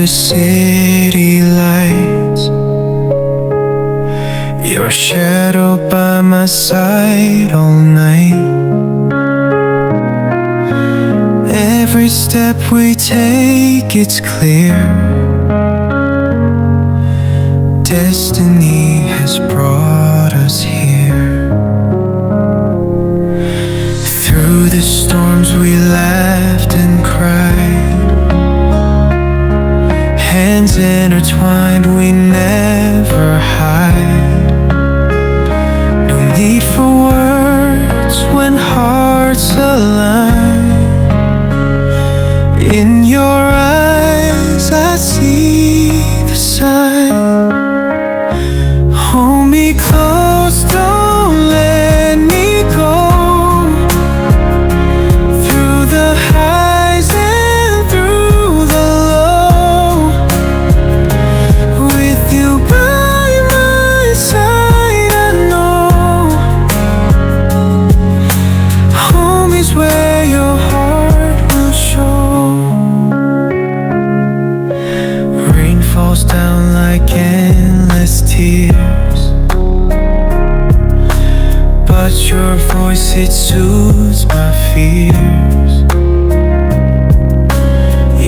the city lights, your shadow by my side all night. Every step we take, it's clear. Destiny has brought us here. Through the storms we laughed and cried, hands intertwined, we never hide. No need for words when hearts align. In your eyes I see the sign. Hold me close, don't let me go. Through the highs and through the low, with you by my side, I know home is where your heart will show. Rain falls down like endless tears, but your voice, it soothes my fears.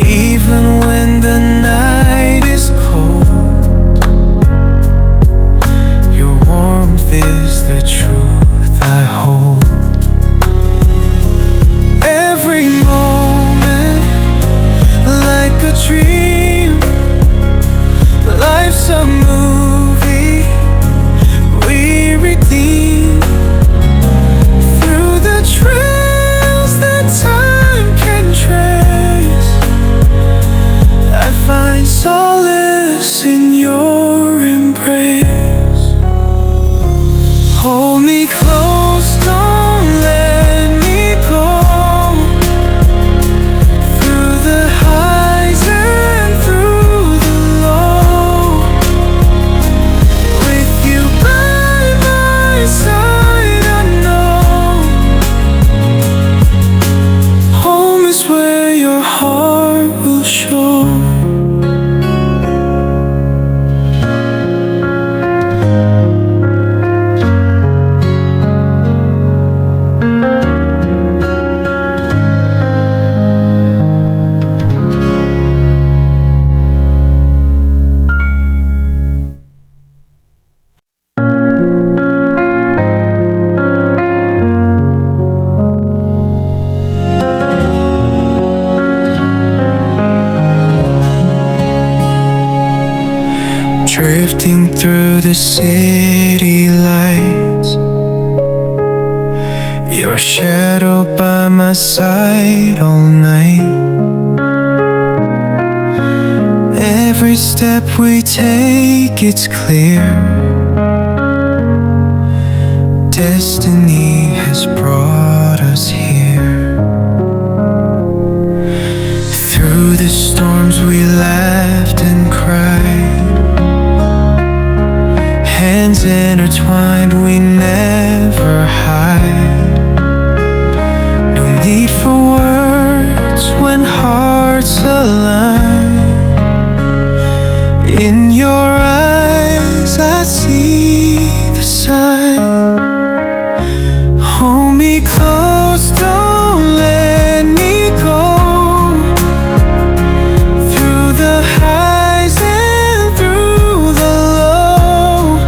Even when the night is cold, your warmth is the truth I hold. Every moment like a dream, life's a movie we redeem. Through the trails that time can trace, I find solace in your embrace. Hold me close, don't let me go. Through the highs and through the low, with you by my side, I know home is where your heart will show. Drifting through the city lights, your shadow by my side all night. Every step we take, it's clear. Destiny has brought us here. Through the storms we laughed and cried, hands intertwined, we never hide. No need for words when hearts align. In your eyes I see the sign. Hold me close, don't let me go. Through the highs and through the low,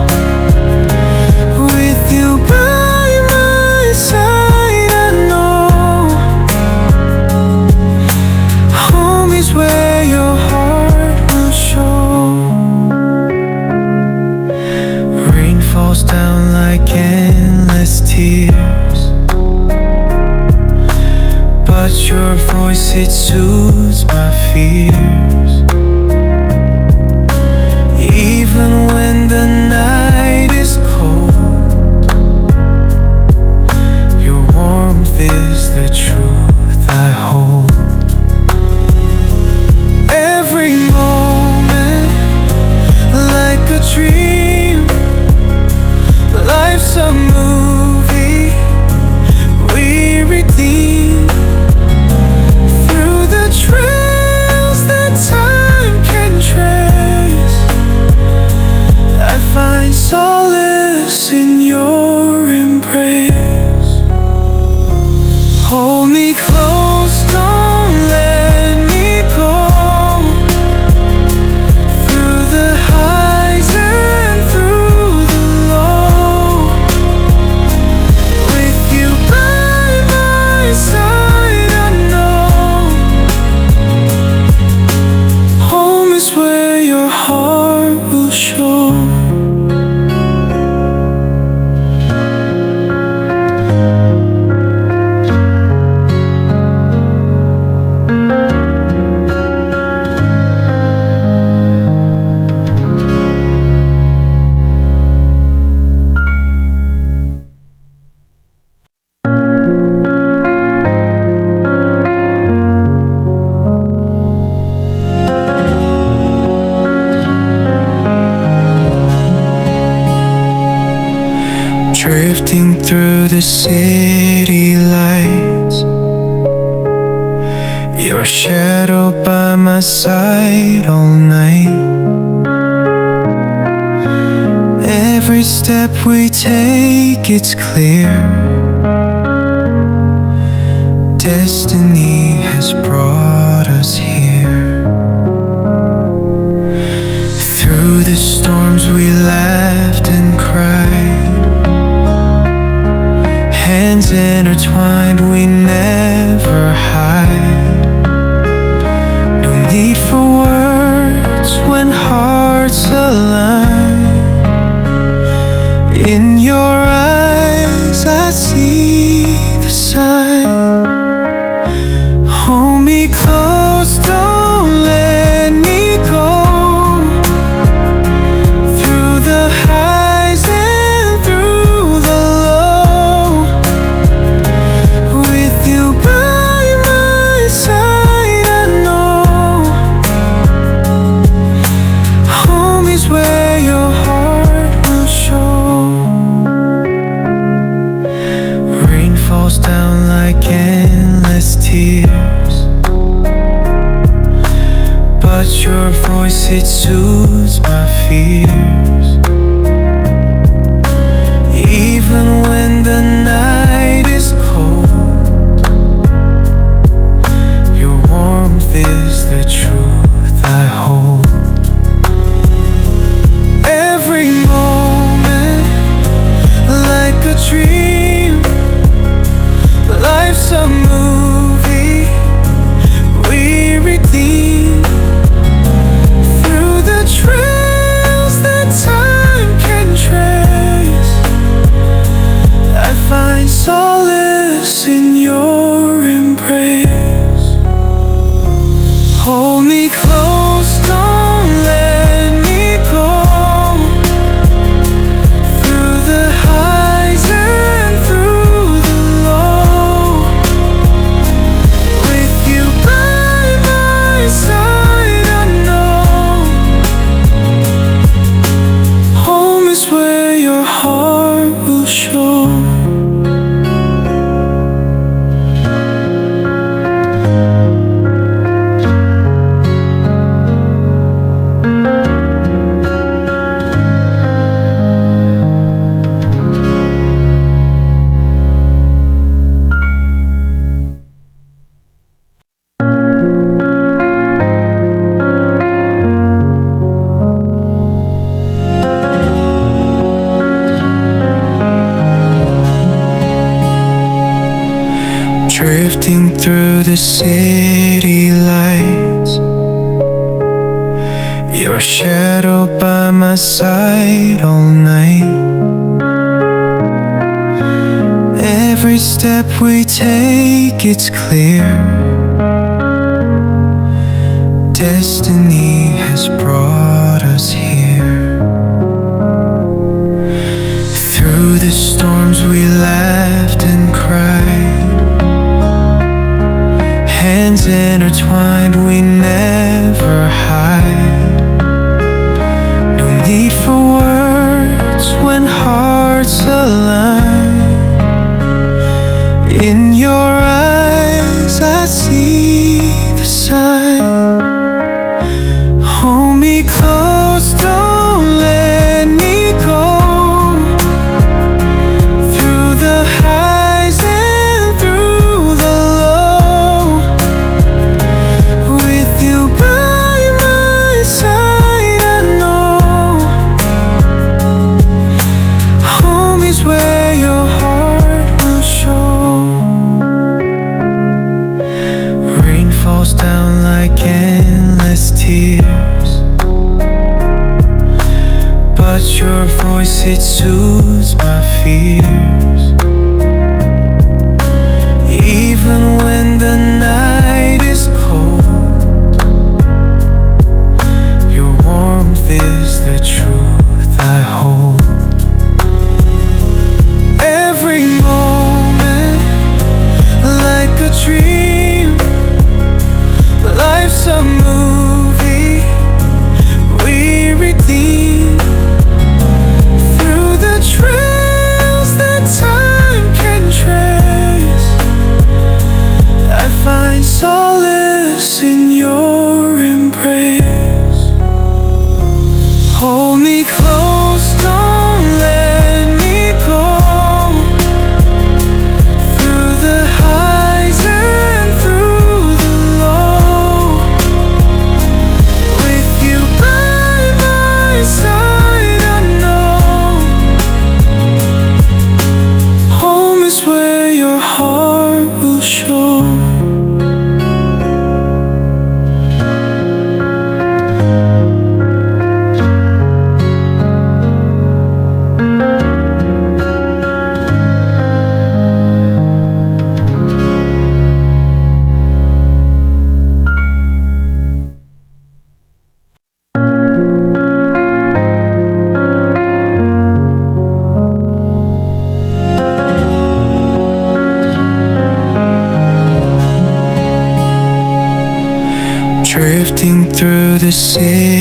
with you by my side, I know home is where your heart will show. through the city lights, your shadow by my side all night. Every step we take, it's clear. Destiny has brought us here. Through the storms we laughed and cried, hands intertwined, we never hide. No need for words when hearts align. In your eyes I see the sign. Hold me close, don't let me go. Through the highs and through the low, with you by my side, I know home is where your heart will show. Rain falls down like endless tears, but your voice, it soothes my fears. Even when the night is cold, your warmth is the truth I hold. Every moment like a dream, life's a movie we redeem. Through the trails that time can trace, I find solace in your embrace. Hold me close, don't let me go. Through the highs and through the low, with you by my side, I know home is where your heart will show. Drifting through the city lights, your shadow by my side all night. Every step we take, it's clear. Destiny has brought us here. Through the storms we laughed and cried, hands intertwined, we never hide. No need for words when hearts align. In your eyes I see the sign. Hold me close, don't let me go. Through the highs and through the low, with you by my side, I know home is where your heart will show. Rain falls down like endless tears, but your voice, it soothes my fears. Even when the night is cold, your warmth is the truth I hold. Every moment like a dream, life's a movie we redeem. Through the trails that time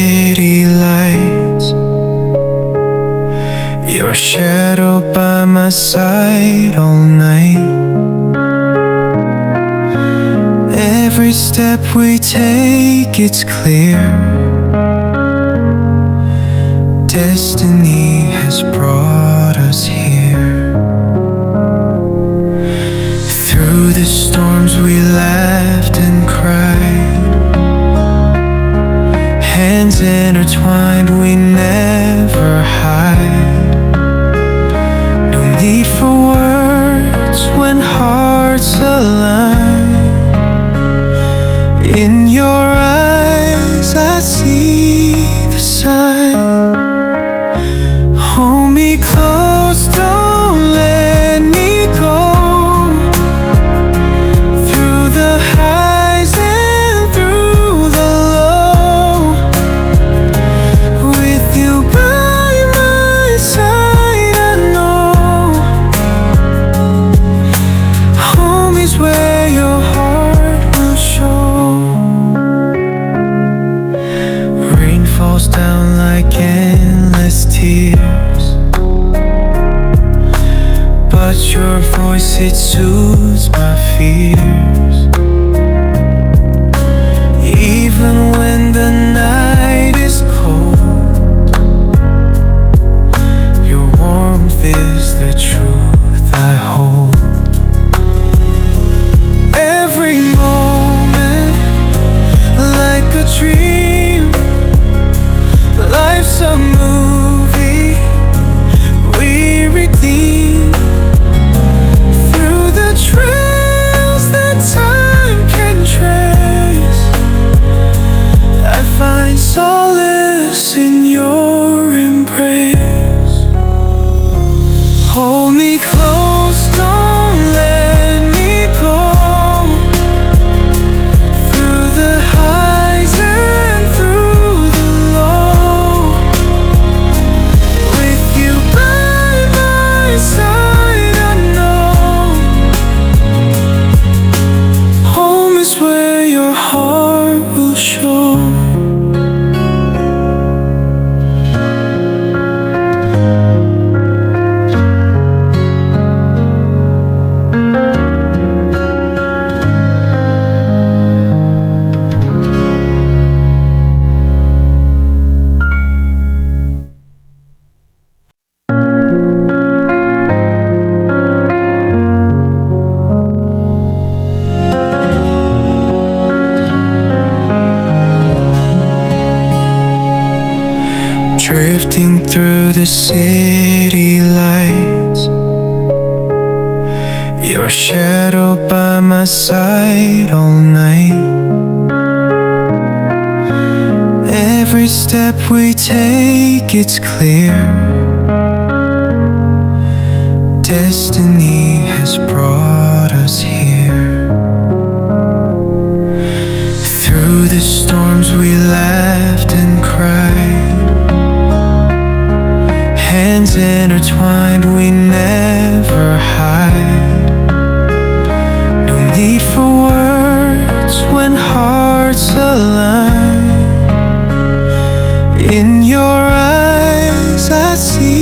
city lights, your shadow by my side all night. Every step we take, it's clear. Destiny has brought us here. Through the storms we laughed and cried, hands intertwined, we never hide. No need for words when hearts align. In your eyes I see the sign. Hold me close, don't let me go. Through the highs and through the low, with you by my side, I know home is where your heart will show. Rain falls down like endless tears, but your voice, it soothes my fears. Even when the night is cold, your warmth is the truth I hold. Every moment like a dream, life's a movie we redeem. Through the trails that time can trace, I find solace in your embrace. Hold me close, don't let me go. Through the highs and through the low, with you by my side, I know home is where your heart will show. Drifting through the city lights, your shadow by my side all night. Every step we take, it's clear. Destiny has brought us here. Through the storms we laughed and cried, hands intertwined, we never hide. No need for words when hearts align. In your eyes I see